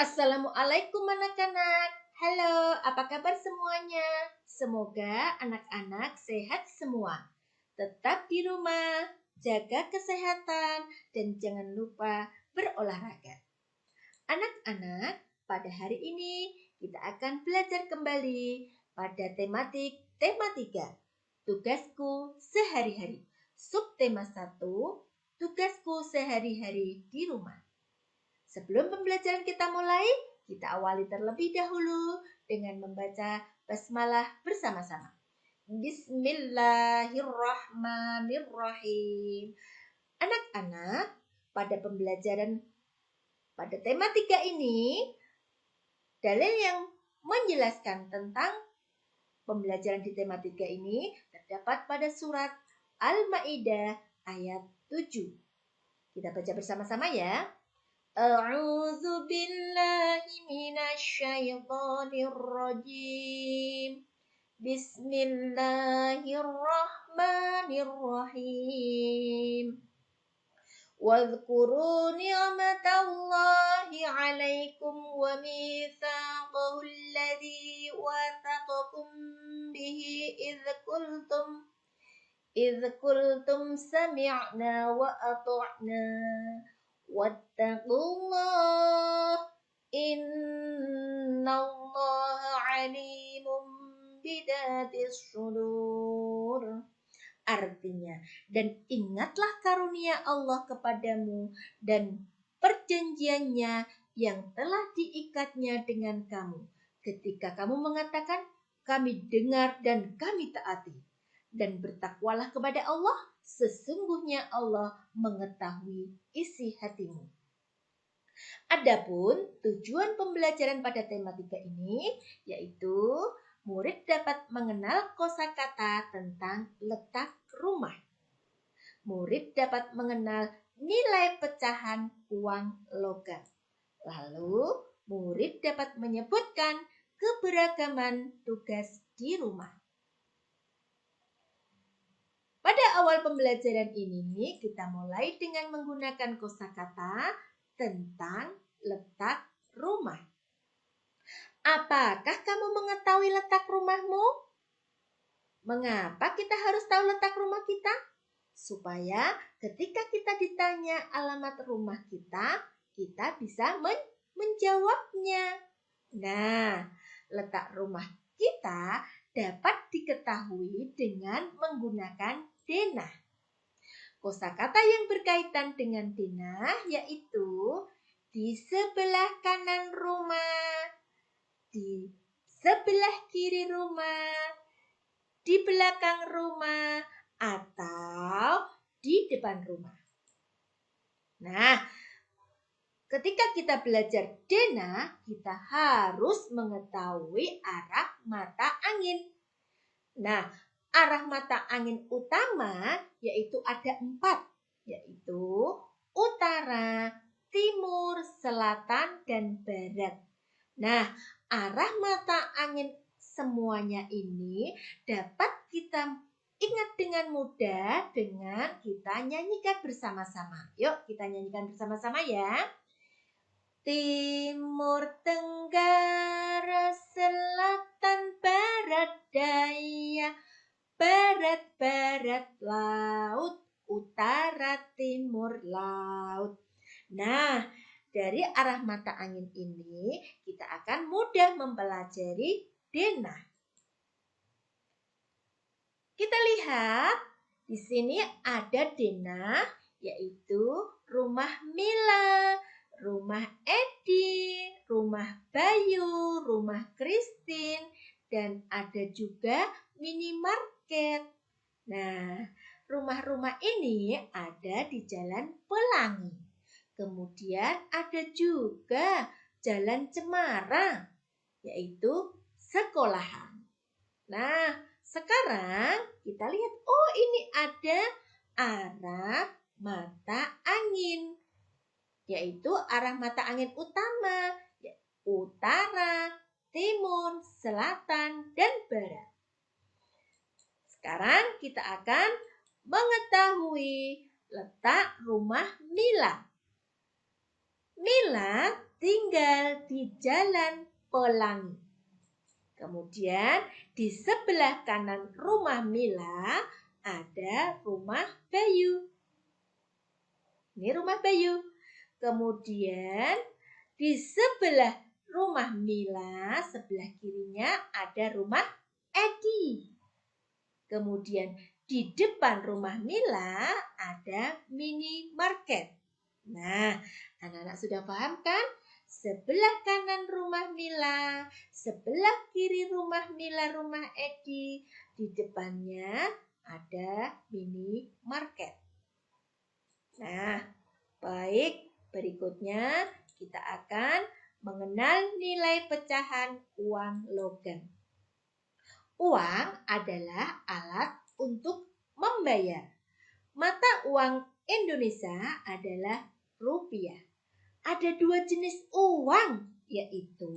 Assalamualaikum anak-anak. Halo, apa kabar semuanya? Semoga anak-anak sehat semua. Tetap di rumah, jaga kesehatan, dan jangan lupa berolahraga. Anak-anak, pada hari ini kita akan belajar kembali pada tematik tema 3. Tugasku sehari-hari. Subtema 1, tugasku sehari-hari di rumah. Sebelum pembelajaran kita mulai, kita awali terlebih dahulu dengan membaca basmalah bersama-sama. Bismillahirrahmanirrahim. Anak-anak, pada pembelajaran pada tema 3 ini, dalil yang menjelaskan tentang pembelajaran di tema 3 ini terdapat pada surat Al-Maidah ayat 7. Kita baca bersama-sama ya. A'udzu billahi minasyaitonir rajim. Bismillahirrahmanirrahim. Wadhkuru ni'matallahi 'alaikum wa mitsaqahu alladzi wathaqakum bihi idz qultum sami'na wa ata'na. Wattaqullah innallaha alimun bidatis sudur. Artinya, dan ingatlah karunia Allah kepadamu dan perjanjiannya yang telah diikatnya dengan kamu. Ketika kamu mengatakan, kami dengar dan kami taati. Dan bertakwalah kepada Allah, sesungguhnya Allah mengetahui isi hatimu. Adapun tujuan pembelajaran pada tema 3 ini yaitu murid dapat mengenal kosakata tentang letak rumah. Murid dapat mengenal nilai pecahan uang logam. Lalu murid dapat menyebutkan keberagaman tugas di rumah. Pada awal pembelajaran ini, kita mulai dengan menggunakan kosakata tentang letak rumah. Apakah kamu mengetahui letak rumahmu? Mengapa kita harus tahu letak rumah kita? Supaya ketika kita ditanya alamat rumah kita bisa menjawabnya. Nah, letak rumah kita dapat diketahui dengan menggunakan denah. Kosakata yang berkaitan dengan denah yaitu di sebelah kanan rumah, di sebelah kiri rumah, di belakang rumah, atau di depan rumah. Nah, ketika kita belajar denah, kita harus mengetahui arah mata angin. Nah, arah mata angin utama yaitu ada 4, yaitu utara, timur, selatan, dan barat. Nah, arah mata angin semuanya ini dapat kita ingat dengan mudah dengan kita nyanyikan bersama-sama. Yuk, kita nyanyikan bersama-sama ya. Timur, tenggara, selatan, barat, daya, barat, barat, laut, utara, timur, laut. Nah, dari arah mata angin ini kita akan mudah mempelajari denah. Kita lihat di sini ada denah yaitu rumah Mila, rumah Edi, rumah Bayu, rumah Christine, dan ada juga minimarket. Nah, rumah-rumah ini ada di Jalan Pelangi. Kemudian ada juga Jalan Cemara, yaitu sekolahan. Nah, sekarang kita lihat, oh ini ada arah mata angin, yaitu arah mata angin utama, utara, timur, selatan, dan barat. Sekarang kita akan mengetahui letak rumah Mila. Mila tinggal di Jalan Pelangi. Kemudian di sebelah kanan rumah Mila ada rumah Bayu. Ini rumah Bayu. Kemudian di sebelah rumah Mila, sebelah kirinya ada rumah Edi. Kemudian di depan rumah Mila ada minimarket. Nah, anak-anak sudah paham kan? Sebelah kanan rumah Mila, sebelah kiri rumah Mila, rumah Edi. Di depannya ada minimarket. Nah, baik. Berikutnya kita akan mengenal nilai pecahan uang logam. Uang adalah alat untuk membayar. Mata uang Indonesia adalah rupiah. Ada dua jenis uang, yaitu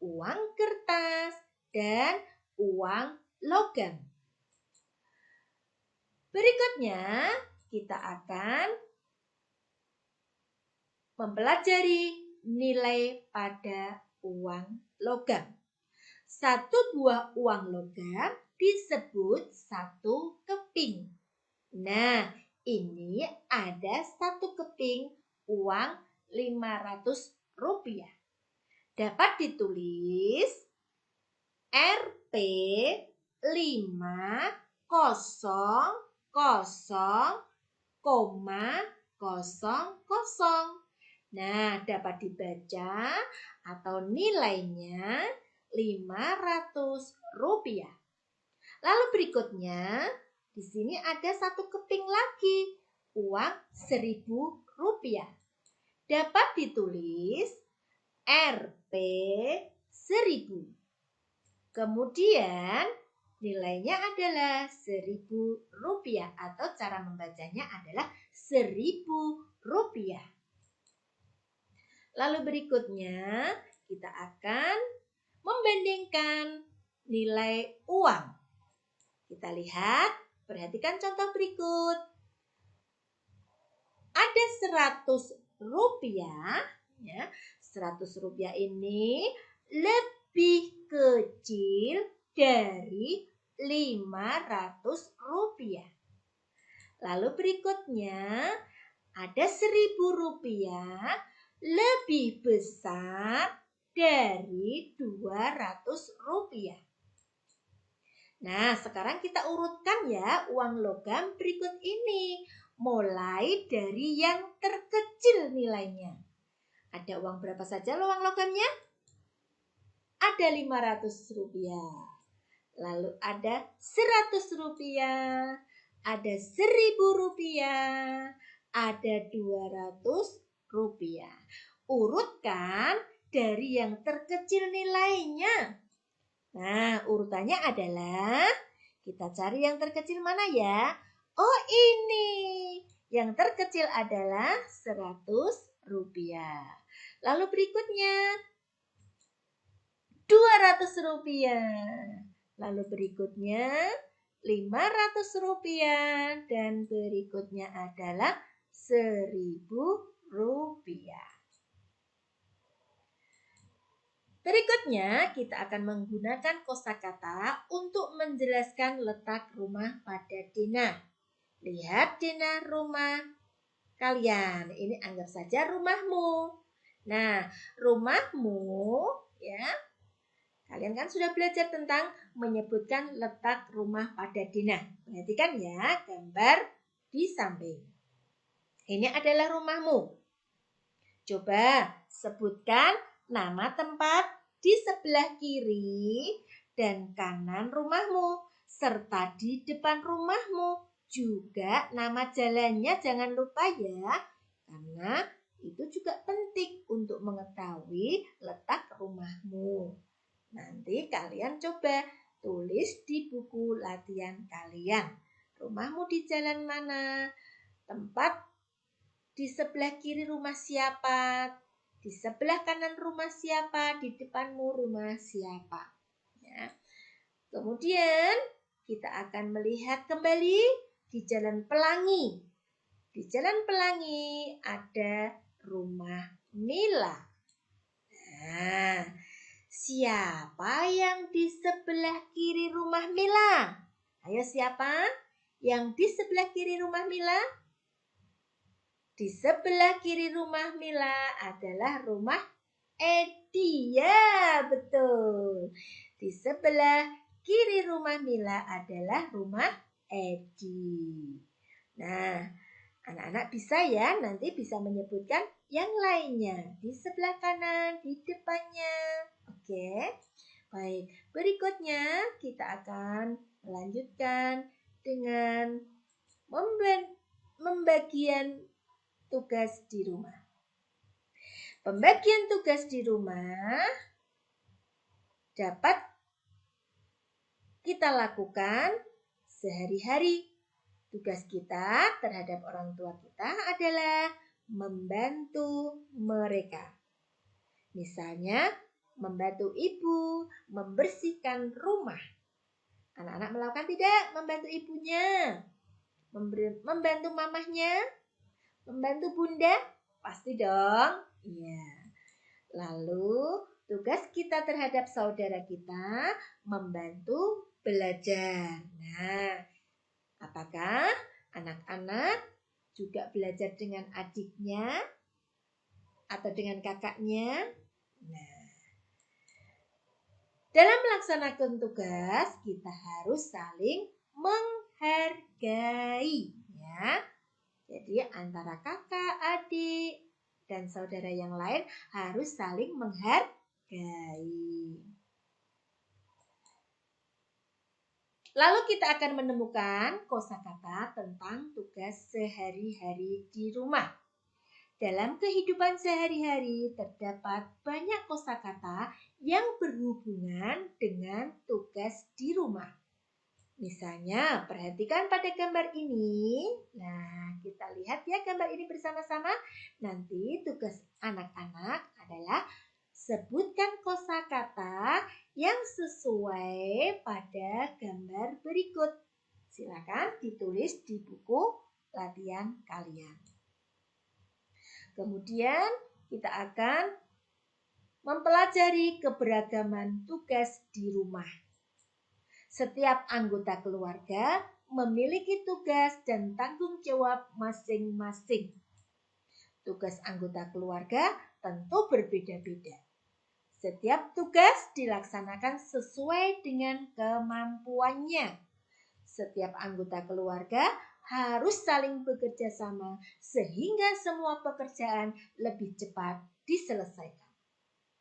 uang kertas dan uang logam. Berikutnya, kita akan mempelajari nilai pada uang logam. Satu buah uang logam disebut satu keping. Nah, ini ada satu keping uang Rp500. Dapat ditulis Rp 500,00. Nah, dapat dibaca atau nilainya Rp500. Lalu berikutnya, di sini ada satu keping lagi, uang Rp1.000. Dapat ditulis Rp1.000. Kemudian nilainya adalah Rp1.000 atau cara membacanya adalah Rp1.000. Lalu berikutnya kita akan membandingkan nilai uang. Kita lihat, perhatikan contoh berikut. Ada Rp100, ya. Rp100 ini lebih kecil dari Rp500. Lalu berikutnya ada Rp1.000 lebih besar dari Rp200. Nah, sekarang kita urutkan ya uang logam berikut ini. Mulai dari yang terkecil nilainya. Ada uang berapa saja uang logamnya? Ada Rp500. Lalu ada Rp100, ada Rp1.000, ada Rp200. Urutkan dari yang terkecil nilainya. Nah, urutannya adalah kita cari yang terkecil mana ya? Oh, ini. Yang terkecil adalah Rp100. Lalu berikutnya Rp200. Lalu berikutnya Rp500 dan berikutnya adalah Rp1.000. Berikutnya kita akan menggunakan kosakata untuk menjelaskan letak rumah pada Dina. Lihat Dina rumah kalian. Ini anggap saja rumahmu. Nah, rumahmu ya. Kalian kan sudah belajar tentang menyebutkan letak rumah pada Dina. Perhatikan ya gambar di samping. Ini adalah rumahmu. Coba sebutkan nama tempat di sebelah kiri dan kanan rumahmu, serta di depan rumahmu. Juga nama jalannya jangan lupa ya, karena itu juga penting untuk mengetahui letak rumahmu. Nanti kalian coba tulis di buku latihan kalian. Rumahmu di jalan mana? Tempat di sebelah kiri rumah siapa? Di sebelah kanan rumah siapa? Di depanmu rumah siapa? Ya. Kemudian kita akan melihat kembali di Jalan Pelangi. Di Jalan Pelangi ada rumah Mila. Nah, siapa yang di sebelah kiri rumah Mila? Ayo siapa yang di sebelah kiri rumah Mila? Di sebelah kiri rumah Mila adalah rumah Edi. Ya, betul. Di sebelah kiri rumah Mila adalah rumah Edi. Nah, anak-anak bisa ya nanti bisa menyebutkan yang lainnya di sebelah kanan, di depannya. Oke. Baik, berikutnya kita akan melanjutkan dengan membagian tugas di rumah. Pembagian tugas di rumah dapat kita lakukan sehari-hari. Tugas kita terhadap orang tua kita adalah membantu mereka. Misalnya, membantu ibu membersihkan rumah. Anak-anak melakukan tidak membantu ibunya? Membantu mamahnya? Membantu bunda? Pasti dong. Iya. Lalu, tugas kita terhadap saudara kita membantu belajar. Nah, apakah anak-anak juga belajar dengan adiknya atau dengan kakaknya? Nah, dalam melaksanakan tugas kita harus saling menghargai, ya. Jadi antara kakak, adik, dan saudara yang lain harus saling menghargai. Lalu kita akan menemukan kosakata tentang tugas sehari-hari di rumah. Dalam kehidupan sehari-hari terdapat banyak kosakata yang berhubungan dengan tugas di rumah. Misalnya, perhatikan pada gambar ini. Nah, kita lihat ya gambar ini bersama-sama. Nanti tugas anak-anak adalah sebutkan kosakata yang sesuai pada gambar berikut. Silakan ditulis di buku latihan kalian. Kemudian kita akan mempelajari keberagaman tugas di rumah. Setiap anggota keluarga memiliki tugas dan tanggung jawab masing-masing. Tugas anggota keluarga tentu berbeda-beda. Setiap tugas dilaksanakan sesuai dengan kemampuannya. Setiap anggota keluarga harus saling bekerja sama sehingga semua pekerjaan lebih cepat diselesaikan.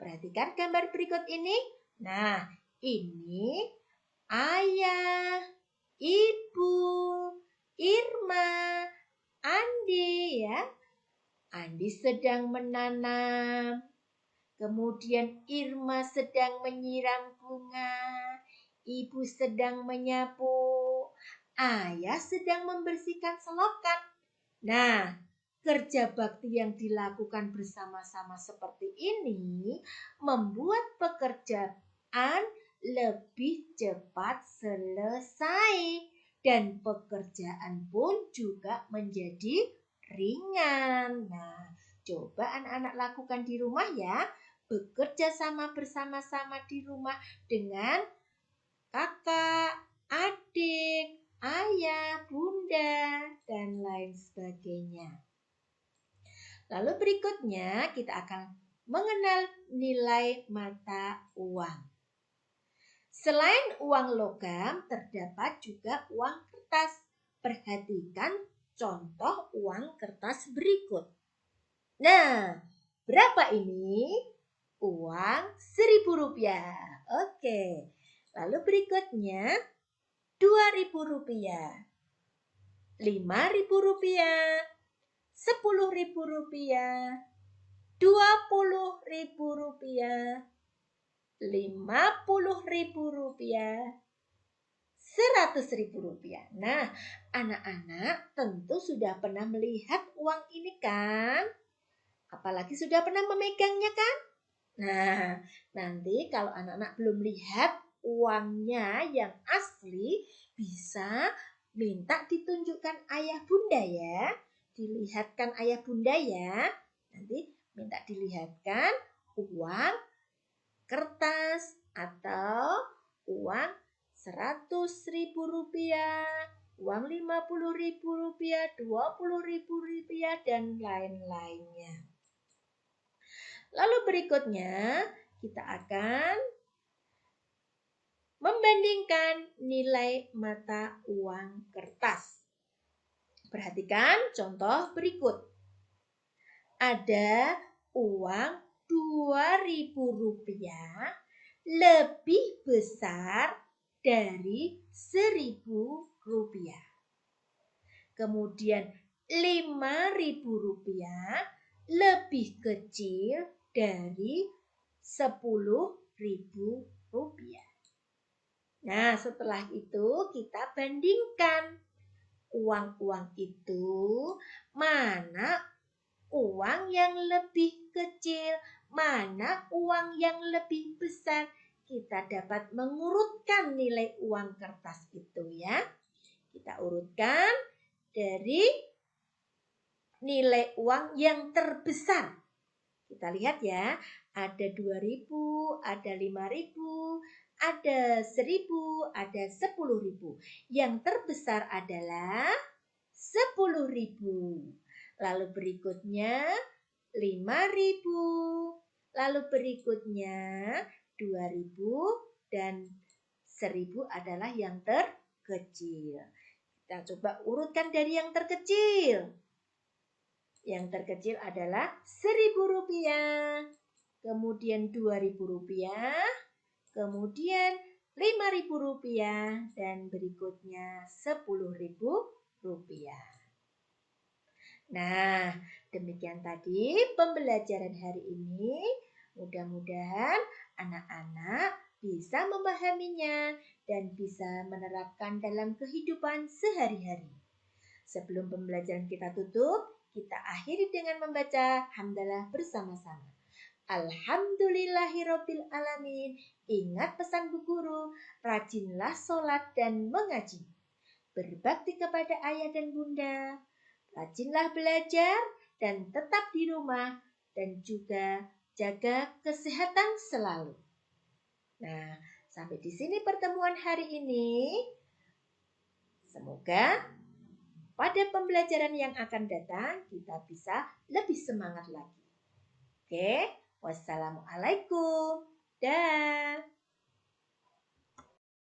Perhatikan gambar berikut ini. Nah, ini Ayah, Ibu, Irma, Andi ya. Andi sedang menanam. Kemudian Irma sedang menyiram bunga. Ibu sedang menyapu. Ayah sedang membersihkan selokan. Nah, kerja bakti yang dilakukan bersama-sama seperti ini membuat pekerjaan lebih cepat selesai dan pekerjaan pun juga menjadi ringan. Nah, coba anak-anak lakukan di rumah ya. Bekerja sama bersama-sama di rumah dengan kakak, adik, ayah, bunda, dan lain sebagainya. Lalu berikutnya kita akan mengenal nilai mata uang. Selain uang logam, terdapat juga uang kertas. Perhatikan contoh uang kertas berikut. Nah, berapa ini? Uang Rp1.000. Oke. Lalu berikutnya Rp2.000, Rp5.000, Rp10.000, Rp20.000, Rp50.000, Rp100.000. Nah, anak-anak tentu sudah pernah melihat uang ini kan? Apalagi sudah pernah memegangnya kan? Nah, nanti kalau anak-anak belum lihat uangnya yang asli, bisa minta ditunjukkan ayah bunda ya. Dilihatkan ayah bunda ya. Nanti minta dilihatkan uang kertas atau uang 100.000 rupiah, uang 50.000 rupiah, 20.000 rupiah, dan lain-lainnya. Lalu berikutnya kita akan membandingkan nilai mata uang kertas. Perhatikan contoh berikut. Ada uang 2.000 rupiah lebih besar dari 1.000 rupiah. Kemudian 5.000 rupiah lebih kecil dari 10.000 rupiah. Nah, setelah itu kita bandingkan uang-uang itu, mana uang yang lebih kecil, mana uang yang lebih besar. Kita dapat mengurutkan nilai uang kertas itu ya. Kita urutkan dari nilai uang yang terbesar. Kita lihat ya, ada 2.000, ada 5.000, ada 1.000, ada 10.000. Yang terbesar adalah 10.000. Lalu berikutnya 5.000. Lalu berikutnya 2.000 dan 1.000 adalah yang terkecil. Kita coba urutkan dari yang terkecil. Yang terkecil adalah 1.000 rupiah, kemudian 2.000 rupiah, kemudian 5.000 rupiah, dan berikutnya 10.000 rupiah. Nah, demikian tadi pembelajaran hari ini. Mudah-mudahan anak-anak bisa memahaminya dan bisa menerapkan dalam kehidupan sehari-hari. Sebelum pembelajaran kita tutup, kita akhiri dengan membaca hamdalah bersama-sama. Alhamdulillahirabbil alamin. Ingat pesan Bu Guru, rajinlah sholat dan mengaji. Berbakti kepada ayah dan bunda. Rajinlah belajar dan tetap di rumah dan juga jaga kesehatan selalu. Nah, sampai di sini pertemuan hari ini. Semoga pada pembelajaran yang akan datang, kita bisa lebih semangat lagi. Oke, wassalamualaikum. Dah.